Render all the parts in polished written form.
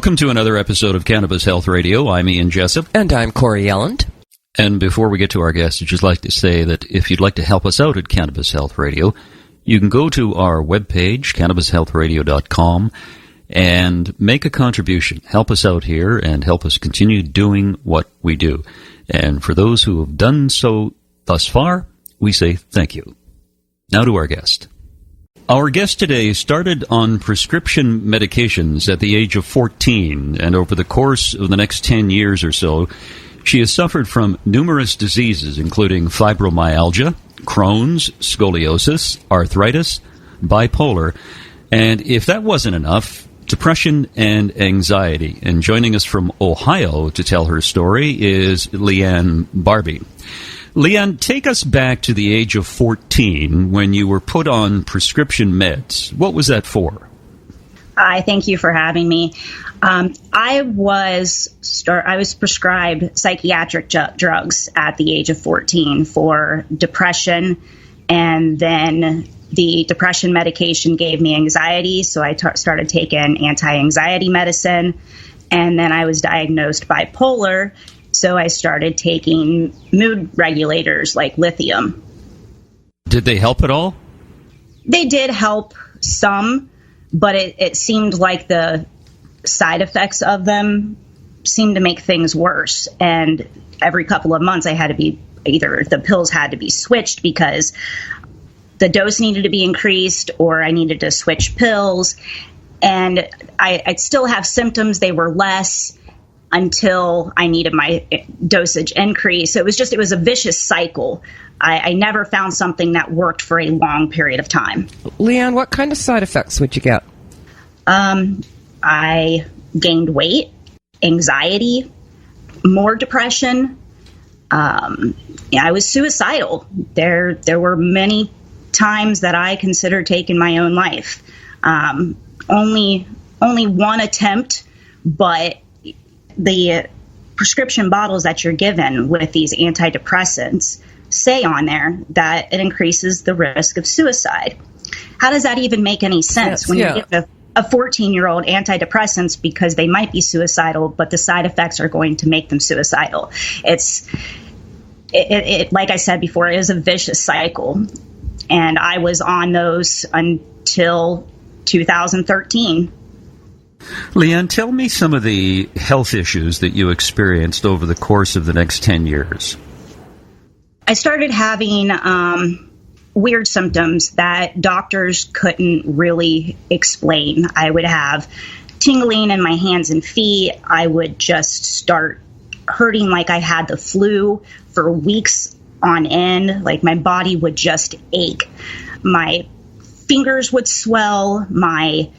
Welcome to another episode of Cannabis Health Radio. I'm Ian Jessup. And I'm Corey Yelland. And before we get to our guests, I'd just like to say that if you'd like to help us out at Cannabis Health Radio, you can go to our webpage, cannabishealthradio.com, and make a contribution. Help us out here and help us continue doing what we do. And for those who have done so thus far, we say thank you. Now to our guest. Our guest today started on prescription medications at the age of 14, and over the course of the next 10 years or so, she has suffered from numerous diseases, including fibromyalgia, Crohn's, scoliosis, arthritis, bipolar, and if that wasn't enough, depression and anxiety. And joining us from Ohio to tell her story is Leanne Barbee. Leanne, take us back to the age of 14 when you were put on prescription meds. What was that for? Hi, thank you for having me. I was prescribed psychiatric drugs at the age of 14 for depression, and then the depression medication gave me anxiety, so I started taking anti-anxiety medicine, and then I was diagnosed bipolar, so I started taking mood regulators like lithium. Did they help at all? They did help some, but it seemed like the side effects of them seemed to make things worse. And every couple of months I had to be, either the pills had to be switched because the dose needed to be increased or I needed to switch pills. And I'd still have symptoms. They were less until I needed my dosage increase. So it was a vicious cycle. I never found something that worked for a long period of time. Leanne, what kind of side effects would you get? I gained weight, anxiety, more depression. I was suicidal. There were many times that I considered taking my own life. Only one attempt, but the prescription bottles that you're given with these antidepressants say on there that it increases the risk of suicide. How does that even make any sense when you give a 14-year-old antidepressants because they might be suicidal, but the side effects are going to make them suicidal? It like I said before, it is a vicious cycle. And I was on those until 2013. Leanne, tell me some of the health issues that you experienced over the course of the next 10 years. I started having weird symptoms that doctors couldn't really explain. I would have tingling in my hands and feet. I would just start hurting like I had the flu for weeks on end. Like my body would just ache. My fingers would swell. My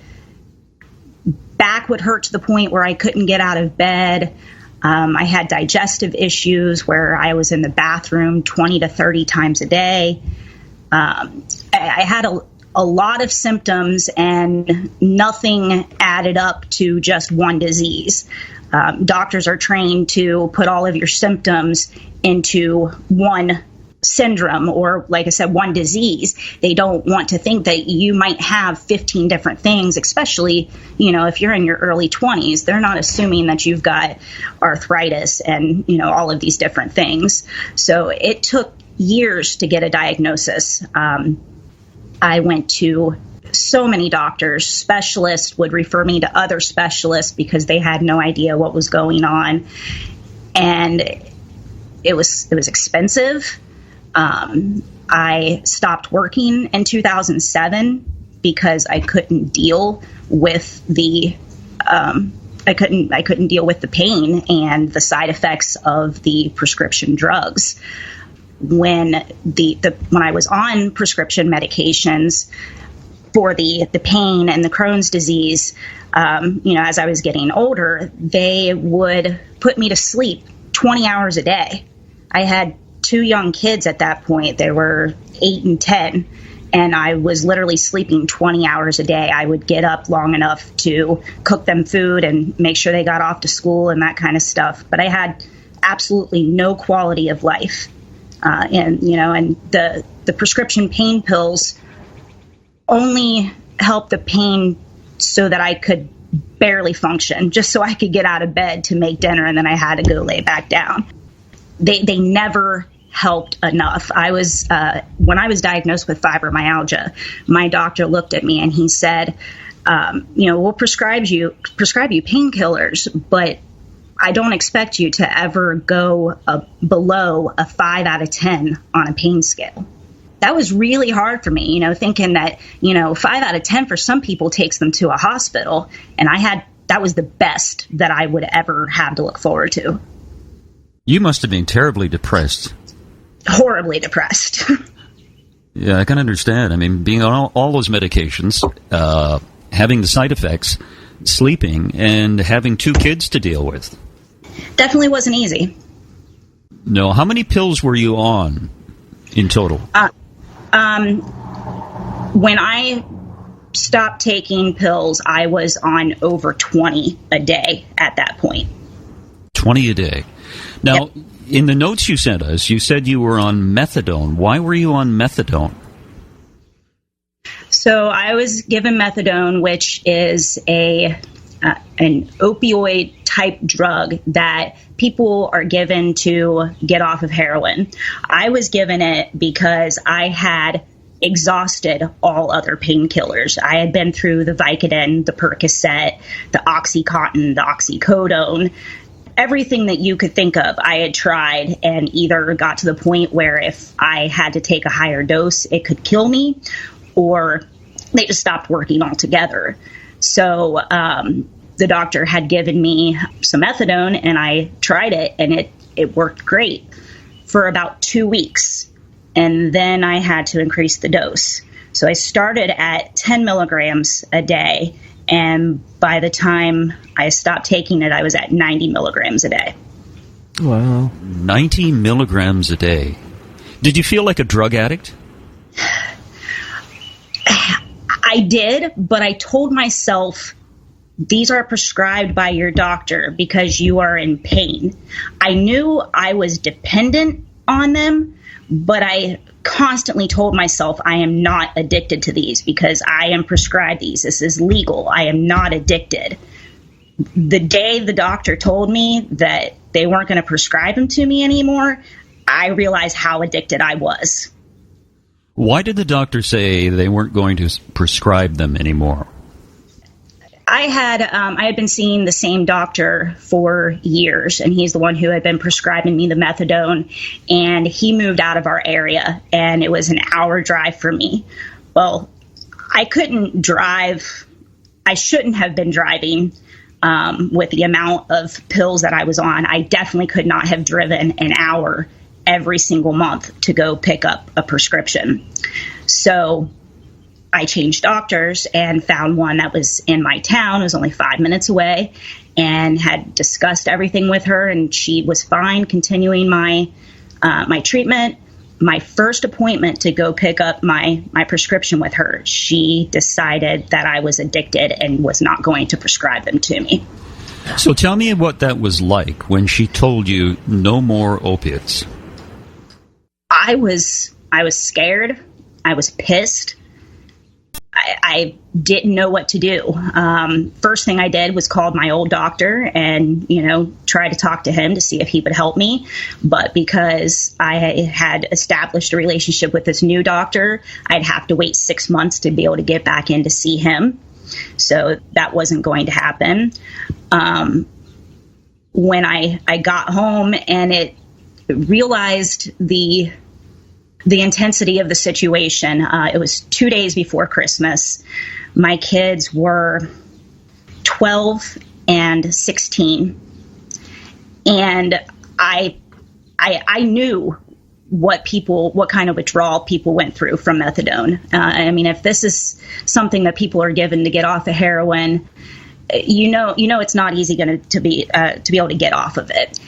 back would hurt to the point where I couldn't get out of bed. I had digestive issues where I was in the bathroom 20 to 30 times a day. I had a lot of symptoms and nothing added up to just one disease. Doctors are trained to put all of your symptoms into one syndrome or, like I said, one disease. They don't want to think that you might have 15 different things, especially, if you're in your early 20s. They're not assuming that you've got arthritis and, all of these different things. So it took years to get a diagnosis. I went to so many doctors. Specialists would refer me to other specialists because they had no idea what was going on. And it was expensive. I stopped working in 2007 because I couldn't deal with the I couldn't deal with the pain and the side effects of the prescription drugs. When I was on prescription medications for the pain and the Crohn's disease, as I was getting older, they would put me to sleep 20 hours a day. I had 2 young kids at that point. They were 8 and 10, and I was literally sleeping 20 hours a day. I would get up long enough to cook them food and make sure they got off to school and that kind of stuff. But I had absolutely no quality of life. And the prescription pain pills only helped the pain so that I could barely function just so I could get out of bed to make dinner, and then I had to go lay back down. They never helped enough. When I was diagnosed with fibromyalgia, my doctor looked at me and he said, we'll prescribe you painkillers, but I don't expect you to ever go below a 5 out of 10 on a pain scale. That was really hard for me, thinking that, 5 out of 10 for some people takes them to a hospital. And that was the best that I would ever have to look forward to. You must have been terribly depressed. Horribly depressed. Yeah, I can understand. I mean, being on all those medications, having the side effects, sleeping, and having 2 kids to deal with. Definitely wasn't easy. No, how many pills were you on in total? When I stopped taking pills, I was on over 20 a day at that point. 20 a day. Now, Yep. In the notes you sent us, you said you were on methadone. Why were you on methadone? So I was given methadone, which is an opioid type drug that people are given to get off of heroin. I was given it because I had exhausted all other painkillers. I had been through the Vicodin, the Percocet, the Oxycontin, the oxycodone. Everything that you could think of, I had tried, and either got to the point where if I had to take a higher dose, it could kill me, or they just stopped working altogether. So the doctor had given me some methadone, and I tried it, and it worked great for about 2 weeks. And then I had to increase the dose. So I started at 10 milligrams a day, and by the time I stopped taking it, I was at 90 milligrams a day. Wow. 90 milligrams a day. Did you feel like a drug addict? I did, but I told myself, these are prescribed by your doctor because you are in pain. I knew I was dependent on them, but I constantly told myself I am not addicted to these because I am prescribed these. This is legal. I am not addicted. The day the doctor told me that they weren't going to prescribe them to me anymore, I realized how addicted I was. Why did the doctor say they weren't going to prescribe them anymore? I had been seeing the same doctor for years, and he's the one who had been prescribing me the methadone, and he moved out of our area, and it was an hour drive for me. Well, I couldn't drive. I shouldn't have been driving with the amount of pills that I was on. I definitely could not have driven an hour every single month to go pick up a prescription. So I changed doctors and found one that was in my town. It was only 5 minutes away, and had discussed everything with her, and she was fine continuing my treatment. My first appointment to go pick up my prescription with her, she decided that I was addicted and was not going to prescribe them to me. So tell me what that was like when she told you no more opiates. I was scared. I was pissed. I didn't know what to do. First thing I did was called my old doctor and, try to talk to him to see if he would help me. But because I had established a relationship with this new doctor, I'd have to wait 6 months to be able to get back in to see him. So that wasn't going to happen. When I got home and it realized the intensity of the situation. It was 2 days before Christmas. My kids were 12 and 16. And I knew what kind of withdrawal people went through from methadone. If this is something that people are given to get off of heroin, it's not easy to be able to get off of it.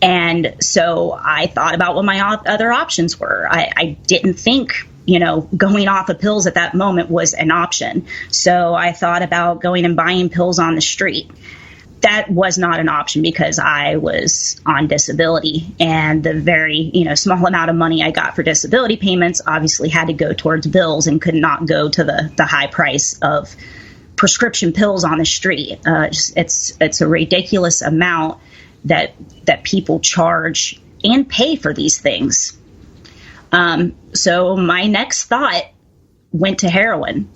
And so I thought about what my other options were. I didn't think, going off of pills at that moment was an option. So I thought about going and buying pills on the street. That was not an option because I was on disability, and the very, small amount of money I got for disability payments obviously had to go towards bills and could not go to the high price of prescription pills on the street. It's a ridiculous amount that people charge and pay for these things. So my next thought went to heroin.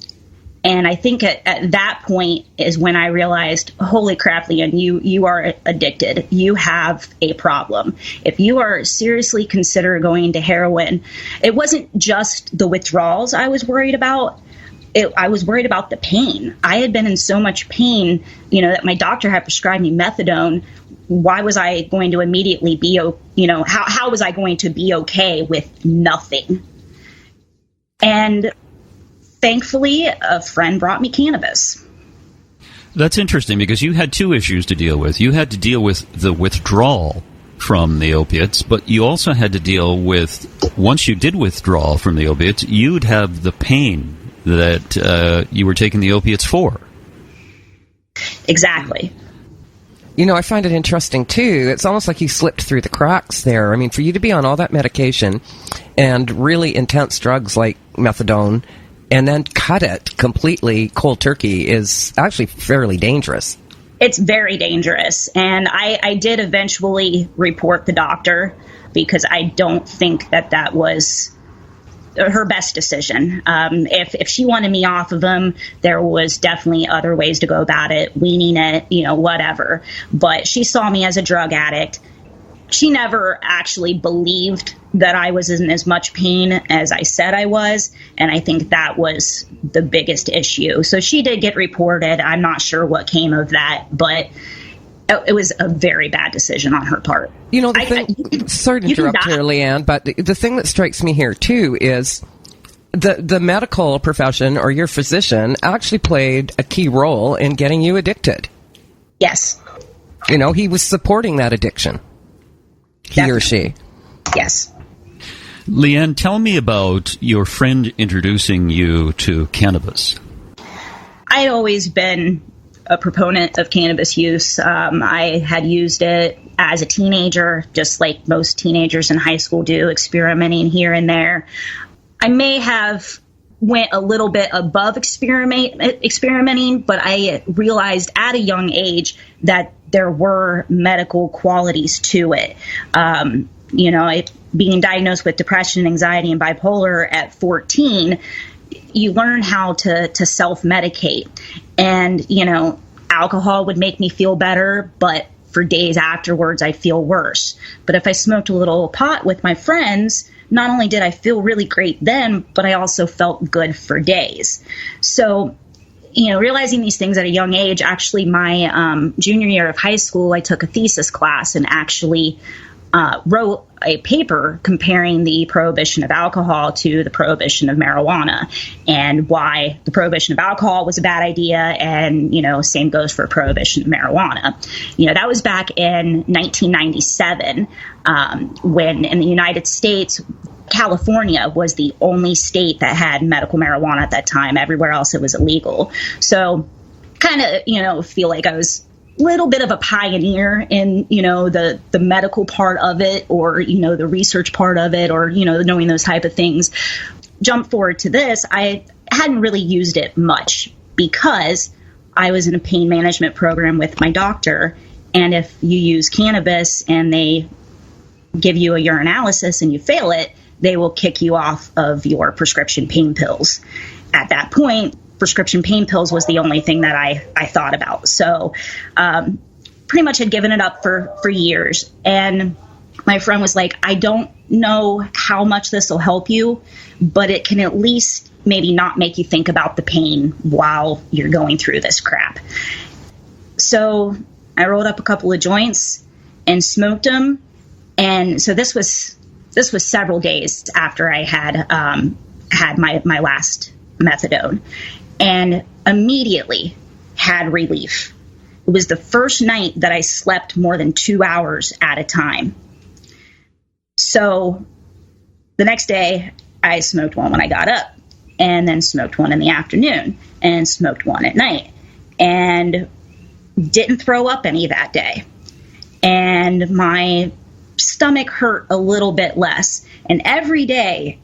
And I think at that point is when I realized, holy crap, Leanne, you are addicted. You have a problem. If you are seriously considering going to heroin, it wasn't just the withdrawals I was worried about. I was worried about the pain. I had been in so much pain, that my doctor had prescribed me methadone. Why was I going to immediately be, how was I going to be okay with nothing? And thankfully, a friend brought me cannabis. That's interesting because you had two issues to deal with. You had to deal with the withdrawal from the opiates, but you also had to deal with, once you did withdraw from the opiates, you'd have the pain that you were taking the opiates for. Exactly. I find it interesting, too. It's almost like you slipped through the cracks there. I mean, for you to be on all that medication and really intense drugs like methadone and then cut it completely cold turkey is actually fairly dangerous. It's very dangerous. And I did eventually report the doctor because I don't think that was her best decision. If she wanted me off of them, there was definitely other ways to go about it, weaning it, whatever. But she saw me as a drug addict. She never actually believed that I was in as much pain as I said I was, and I think that was the biggest issue. So she did get reported. I'm not sure what came of that, but it was a very bad decision on her part. Sorry to interrupt here, Leanne, but the thing that strikes me here, too, is the medical profession or your physician actually played a key role in getting you addicted. Yes. He was supporting that addiction. He or she. Yes. Leanne, tell me about your friend introducing you to cannabis. I'd always been a proponent of cannabis use. I had used it as a teenager, just like most teenagers in high school do, experimenting here and there. I may have went a little bit above experimenting, but I realized at a young age that there were medical qualities to it. Being diagnosed with depression, anxiety, and bipolar at 14, you learn how to self-medicate. And, alcohol would make me feel better, but for days afterwards, I'd feel worse. But if I smoked a little pot with my friends, not only did I feel really great then, but I also felt good for days. So, realizing these things at a young age, actually my junior year of high school, I took a thesis class and actually wrote a paper comparing the prohibition of alcohol to the prohibition of marijuana and why the prohibition of alcohol was a bad idea. And, same goes for prohibition of marijuana. That was back in 1997 when in the United States, California was the only state that had medical marijuana at that time. Everywhere else it was illegal. So kind of, feel like I was little bit of a pioneer in, the medical part of it or, the research part of it or, knowing those type of things. Jump forward to this, I hadn't really used it much because I was in a pain management program with my doctor. And if you use cannabis and they give you a urinalysis and you fail it, they will kick you off of your prescription pain pills. At that point, prescription pain pills was the only thing that I thought about. So pretty much had given it up for years. And my friend was like, I don't know how much this will help you, but it can at least maybe not make you think about the pain while you're going through this crap. So I rolled up a couple of joints and smoked them. And so this was several days after I had had my last methadone, and immediately had relief. It was the first night that I slept more than 2 hours at a time. So the next day I smoked one when I got up, and then smoked one in the afternoon, and smoked one at night, and didn't throw up any that day. And my stomach hurt a little bit less. And every day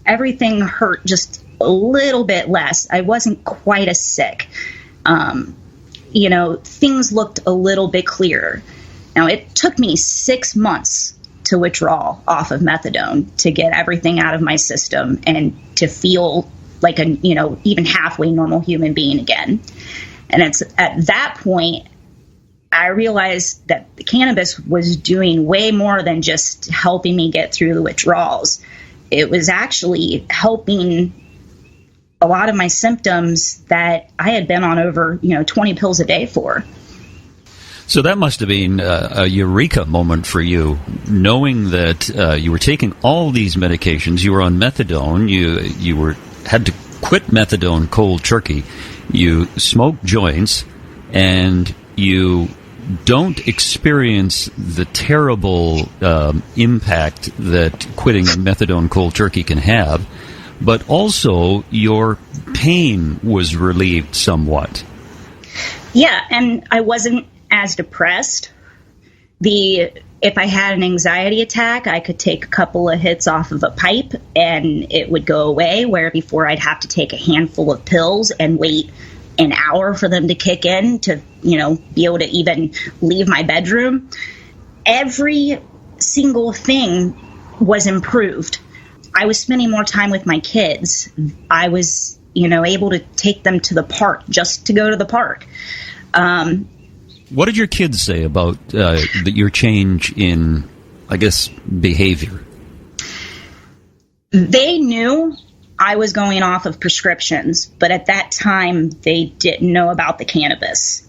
everything hurt just a little bit less. I wasn't quite as sick. things looked a little bit clearer. Now, it took me 6 months to withdraw off of methadone to get everything out of my system and to feel like a, even halfway normal human being again. And it's at that point I realized that the cannabis was doing way more than just helping me get through the withdrawals. It was actually helping a lot of my symptoms that I had been on over, 20 pills a day for. So that must have been a eureka moment for you, knowing that you were taking all these medications. You were on methadone. You had to quit methadone cold turkey. You smoke joints, and you don't experience the terrible impact that quitting methadone cold turkey can have, but also your pain was relieved somewhat. Yeah, and I wasn't as depressed. If I had an anxiety attack, I could take a couple of hits off of a pipe and it would go away, where before I'd have to take a handful of pills and wait an hour for them to kick in to, be able to even leave my bedroom. Every single thing was improved. I was spending more time with my kids. I was, able to take them to the park just to go to the park. What did your kids say about your change in, I guess, behavior? They knew I was going off of prescriptions, but at that time, they didn't know about the cannabis.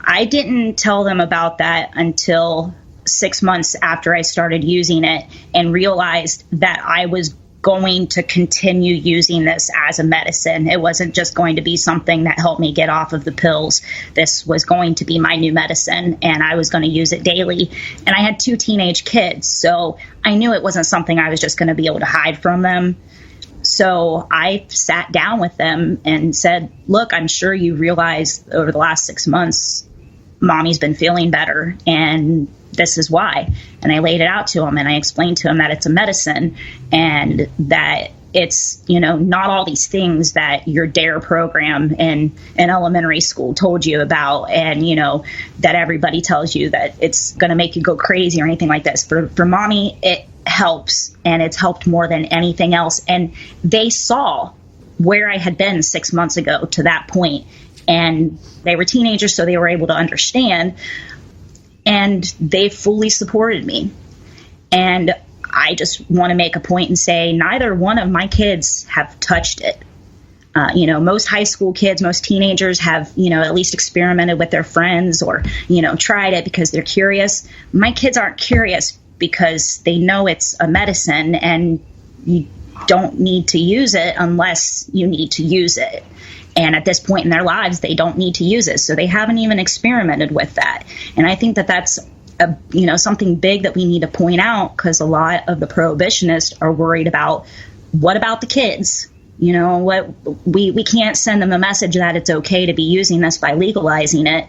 I didn't tell them about that until 6 months after I started using it and realized that I was going to continue using this as a medicine. It wasn't just going to be something that helped me get off of the pills. This was going to be my new medicine, and I was going to use it daily. And I had 2 teenage kids, so I knew it wasn't something I was just going to be able to hide from them. So I sat down with them and said, look, I'm sure you realize over the last 6 months, mommy's been feeling better, and this is why. And I laid it out to him, and I explained to him that it's a medicine and that it's, not all these things that your DARE program in elementary school told you about, and, that everybody tells you that it's going to make you go crazy or anything like this. For mommy, it helps, and it's helped more than anything else. And they saw where I had been 6 months ago to that point, and they were teenagers, so they were able to understand, and they fully supported me. And I just want to make a point and say neither one of my kids have touched it. Most high school kids, most teenagers have, at least experimented with their friends or, tried it because they're curious. My kids aren't curious because they know it's a medicine and you don't need to use it unless you need to use it. And at this point in their lives, they don't need to use it. So they haven't even experimented with that. And I think that that's something big that we need to point out, because a lot of the prohibitionists are worried about, what about the kids? We can't send them a message that it's okay to be using this by legalizing it.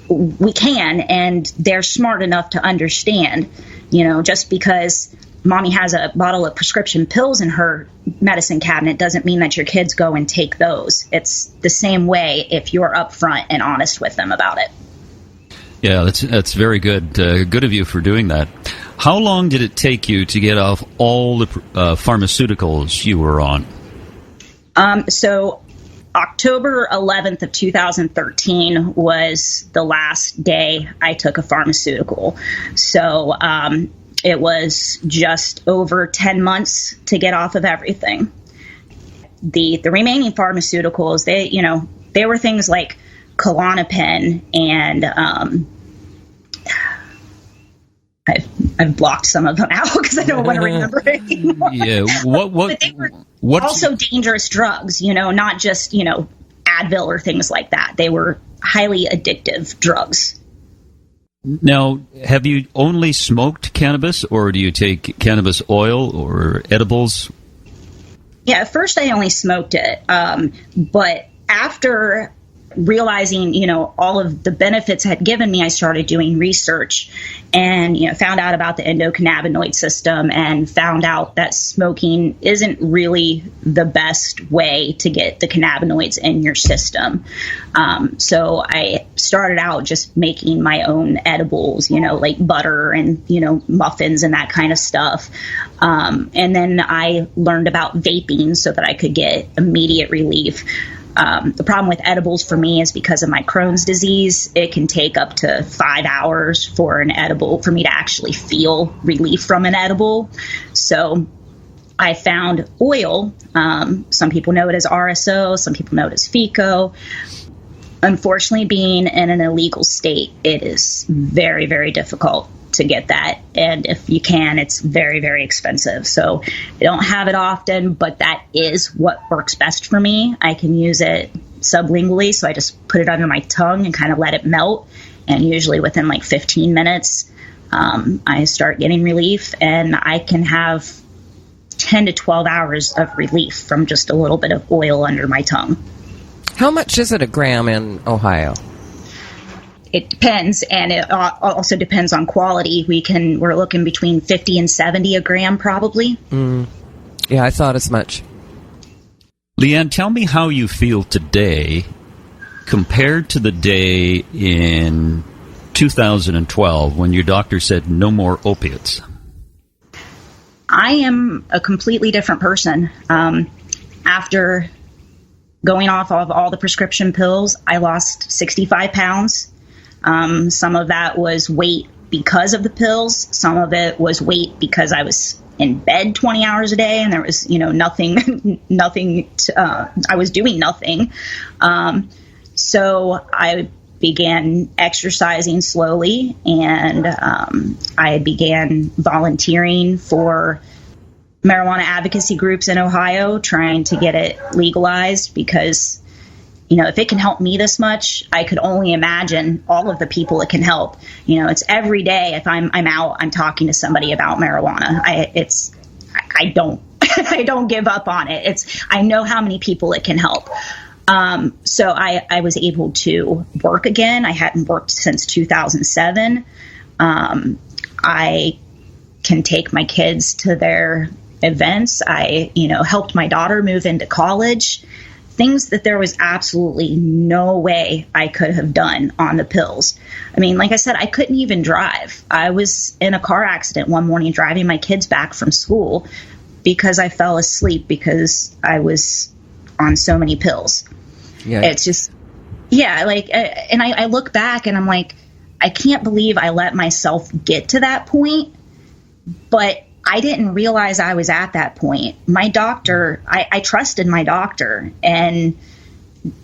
We can, and they're smart enough to understand, just because mommy has a bottle of prescription pills in her medicine cabinet doesn't mean that your kids go and take those. It's the same way if you're upfront and honest with them about it. Yeah, that's very good. Good of you for doing that. How long did it take you to get off all the pharmaceuticals you were on? So October 11th of 2013 was the last day I took a pharmaceutical. So it was just over 10 months to get off of everything. The remaining pharmaceuticals, they were things like Klonopin and I've blocked some of them out because I don't want to remember it anymore. Yeah, but they were also dangerous drugs, not just, Advil or things like that. They were highly addictive drugs. Now, have you only smoked cannabis, or do you take cannabis oil or edibles? Yeah, at first I only smoked it. But after realizing, all of the benefits had given me, I started doing research and, found out about the endocannabinoid system and found out that smoking isn't really the best way to get the cannabinoids in your system. So I started out just making my own edibles, like butter and, muffins and that kind of stuff. And then I learned about vaping so that I could get immediate relief. The problem with edibles for me is because of my Crohn's disease, it can take up to 5 hours for me to actually feel relief from an edible. So I found oil. Some people know it as RSO, some people know it as FICO. Unfortunately, being in an illegal state, it is very, very difficult to get that. And if you can, it's very, very expensive. So I don't have it often, but that is what works best for me. I can use it sublingually. So I just put it under my tongue and kind of let it melt. And usually within like 15 minutes, I start getting relief, and I can have 10 to 12 hours of relief from just a little bit of oil under my tongue. How much is it a gram in Ohio? It depends, and it also depends on quality. We're looking between 50 and 70 a gram, probably. Yeah, I thought as much. Leanne, tell me how you feel today compared to the day in 2012 when your doctor said no more opiates. I am a completely different person. After going off of all the prescription pills, I lost 65 pounds. Some of that was weight because of the pills. Some of it was weight because I was in bed 20 hours a day and there was, nothing, I was doing nothing. So I began exercising slowly, and I began volunteering for marijuana advocacy groups in Ohio, trying to get it legalized because, if it can help me this much, I could only imagine all of the people it can help. It's every day if I'm out, I'm talking to somebody about marijuana. I don't I don't give up on it. I know how many people it can help. So I was able to work again. I hadn't worked since 2007. I can take my kids to their events. I, helped my daughter move into college. Things that there was absolutely no way I could have done on the pills. I mean, like I said, I couldn't even drive. I was in a car accident one morning driving my kids back from school because I fell asleep because I was on so many pills. Yeah. It's just, and I look back and I'm like, I can't believe I let myself get to that point, but I didn't realize I was at that point. My doctor, I trusted my doctor and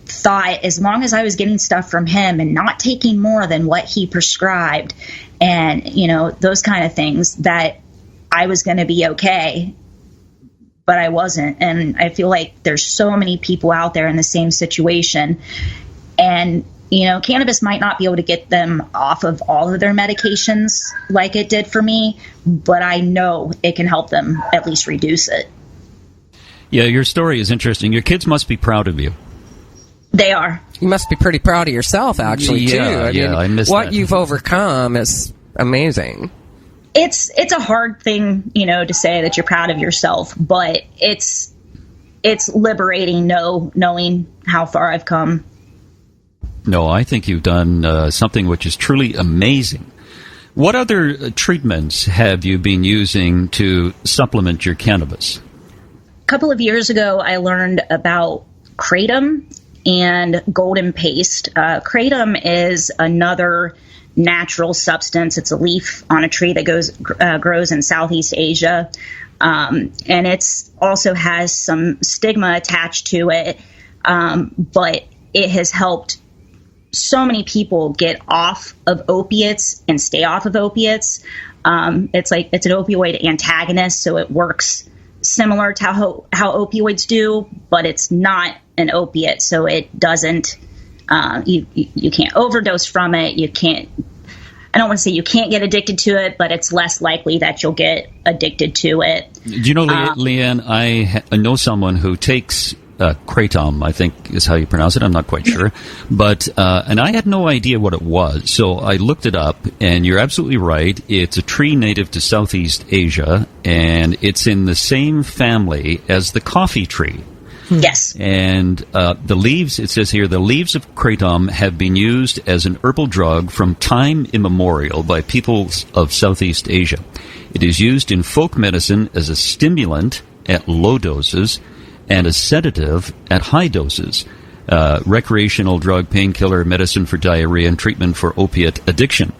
thought as long as I was getting stuff from him and not taking more than what he prescribed and, those kind of things, that I was going to be okay. But I wasn't. And I feel like there's so many people out there in the same situation. And, cannabis might not be able to get them off of all of their medications like it did for me, but I know it can help them at least reduce it. Yeah, your story is interesting. Your kids must be proud of you. They are. You must be pretty proud of yourself, actually, too. I miss what that. You've overcome is amazing. It's a hard thing, to say that you're proud of yourself, but it's liberating knowing how far I've come. No, I think you've done something which is truly amazing. What other treatments have you been using to supplement your cannabis? A couple of years ago, I learned about kratom and golden paste. Kratom is another natural substance. It's a leaf on a tree that grows in Southeast Asia. And it's also has some stigma attached to it. But it has helped so many people get off of opiates and stay off of opiates. It's an opioid antagonist, so it works similar to how opioids do, but it's not an opiate, so it doesn't. You can't overdose from it. You can't. I don't want to say you can't get addicted to it, but it's less likely that you'll get addicted to it. Do you know, Leanne, I know someone who takes kratom, I think is how you pronounce it. I'm not quite sure. But, and I had no idea what it was. So I looked it up, and you're absolutely right. It's a tree native to Southeast Asia, and it's in the same family as the coffee tree. Yes. And the leaves, it says here, the leaves of kratom have been used as an herbal drug from time immemorial by peoples of Southeast Asia. It is used in folk medicine as a stimulant at low doses and a sedative at high doses. Recreational drug, painkiller, medicine for diarrhea, and treatment for opiate addiction.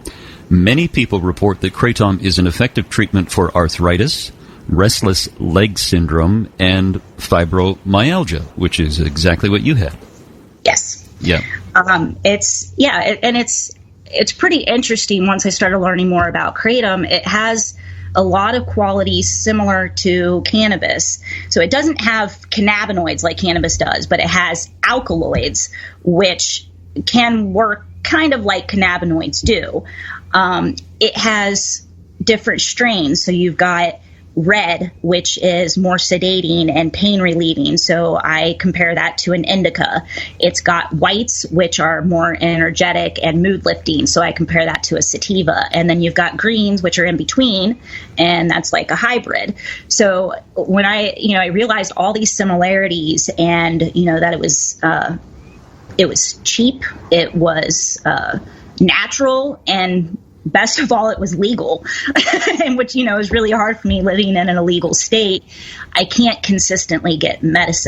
Many people report that kratom is an effective treatment for arthritis, restless leg syndrome, and fibromyalgia, which is exactly what you had. Yes. Yeah. It's pretty interesting once I started learning more about kratom. It has a lot of qualities similar to cannabis. So it doesn't have cannabinoids like cannabis does, but it has alkaloids, which can work kind of like cannabinoids do. It has different strains. So you've got red, which is more sedating and pain relieving. So I compare that to an indica. It's got whites, which are more energetic and mood lifting. So I compare that to a sativa. And then you've got greens, which are in between, and that's like a hybrid. So when I realized all these similarities, and that it was cheap, it was natural, and best of all, it was legal, and which, is really hard for me living in an illegal state. I can't consistently get cannabis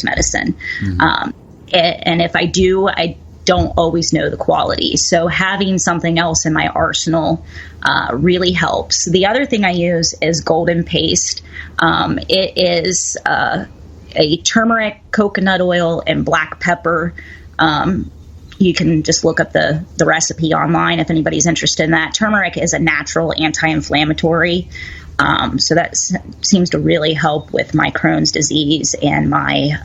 medicine. Mm-hmm. And if I do, I don't always know the quality. So having something else in my arsenal really helps. The other thing I use is golden paste. It is a turmeric, coconut oil, and black pepper. You can just look up the recipe online if anybody's interested in that. Turmeric is a natural anti-inflammatory, so that seems to really help with my Crohn's disease and my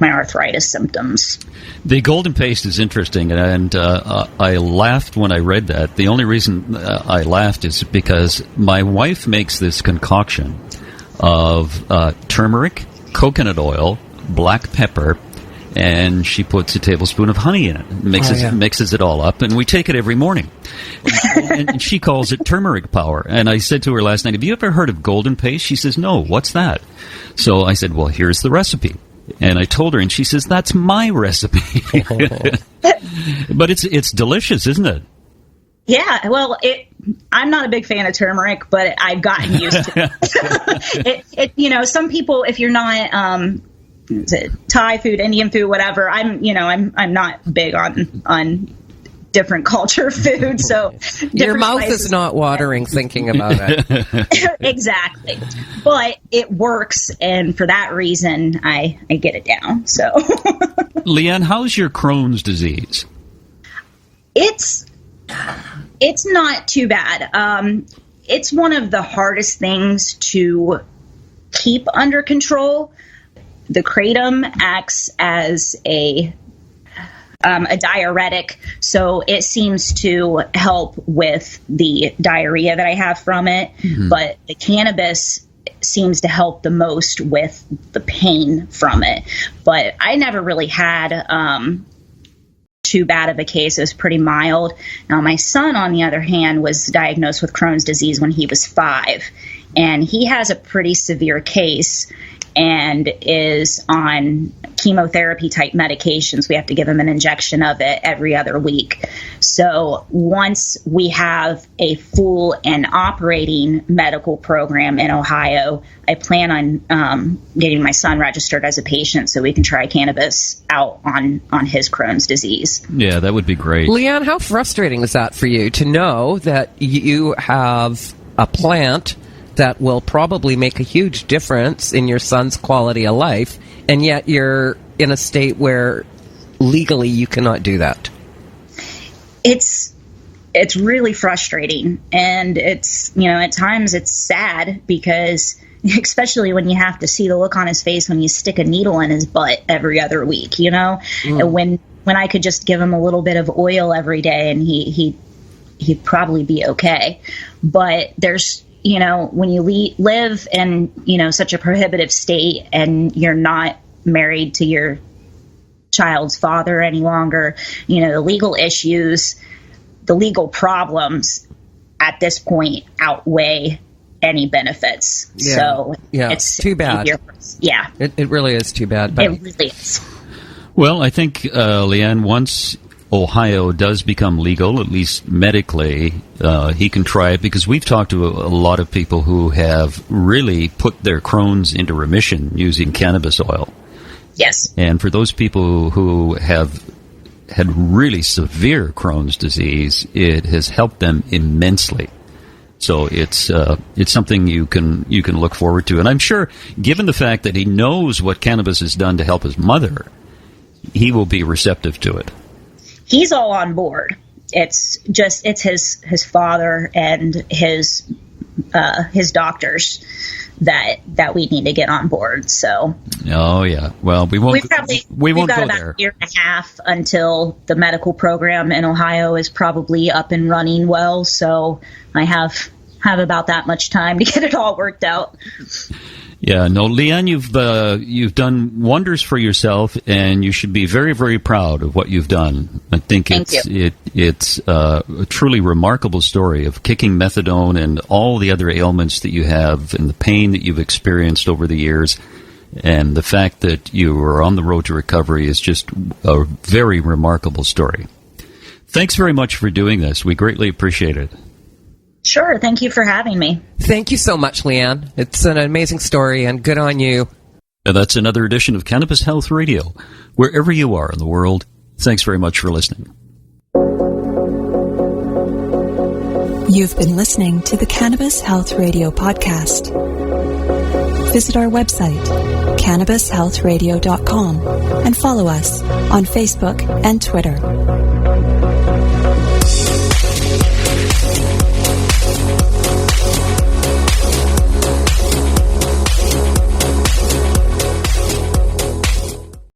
arthritis symptoms. The golden paste is interesting, and I laughed when I read that. The only reason I laughed is because my wife makes this concoction of turmeric, coconut oil, black pepper, and she puts a tablespoon of honey in it, mixes it all up, and we take it every morning. And she calls it turmeric power. And I said to her last night, have you ever heard of golden paste? She says, no, what's that? So I said, well, here's the recipe. And I told her, and she says, that's my recipe. But it's delicious, isn't it? Yeah, well, I'm not a big fan of turmeric, but I've gotten used to it. Some people, if you're not Thai food, Indian food, whatever, I'm not big on different culture food. So your mouth is not watering thinking about it. Exactly, but it works, and for that reason, I get it down. So, Leanne, how's your Crohn's disease? It's not too bad. It's one of the hardest things to keep under control. The kratom acts as a diuretic, so it seems to help with the diarrhea that I have from it. Mm-hmm. But the cannabis seems to help the most with the pain from it. But I never really had too bad of a case. It was pretty mild. Now, my son, on the other hand, was diagnosed with Crohn's disease when he was 5, and he has a pretty severe case and is on chemotherapy type medications. We have to give him an injection of it every other week. So once we have a full and operating medical program in Ohio, I plan on getting my son registered as a patient so we can try cannabis out on his Crohn's disease. Yeah, that would be great. Leanne, how frustrating is that for you to know that you have a plant that will probably make a huge difference in your son's quality of life, and yet you're in a state where legally you cannot do that? It's really frustrating, and it's, at times it's sad, because especially when you have to see the look on his face when you stick a needle in his butt every other week, and when I could just give him a little bit of oil every day and he'd probably be okay. But there's you know, when you live in, you know, such a prohibitive state and you're not married to your child's father any longer, you know, the legal issues, the legal problems at this point outweigh any benefits. Yeah. So it's too bad. Yeah. It really is too bad. But it really is. Well, I think, Leanne, once Ohio does become legal, at least medically, he can try it, because we've talked to a lot of people who have really put their Crohn's into remission using cannabis oil. Yes. And for those people who have had really severe Crohn's disease, it has helped them immensely. So it's something you can look forward to. And I'm sure, given the fact that he knows what cannabis has done to help his mother, he will be receptive to it. He's all on board. It's his father and his doctors that we need to get on board. So. Oh yeah. Well, we won't go there. We've got about a year and a half until the medical program in Ohio is probably up and running well. So I have about that much time to get it all worked out. Yeah, no, Leanne, you've done wonders for yourself, and you should be very, very proud of what you've done. I think it's a truly remarkable story of kicking methadone and all the other ailments that you have, and the pain that you've experienced over the years, and the fact that you are on the road to recovery is just a very remarkable story. Thanks very much for doing this. We greatly appreciate it. Sure. Thank you for having me. Thank you so much, Leanne. It's an amazing story, and good on you. And that's another edition of Cannabis Health Radio. Wherever you are in the world, thanks very much for listening. You've been listening to the Cannabis Health Radio podcast. Visit our website, cannabishealthradio.com, and follow us on Facebook and Twitter.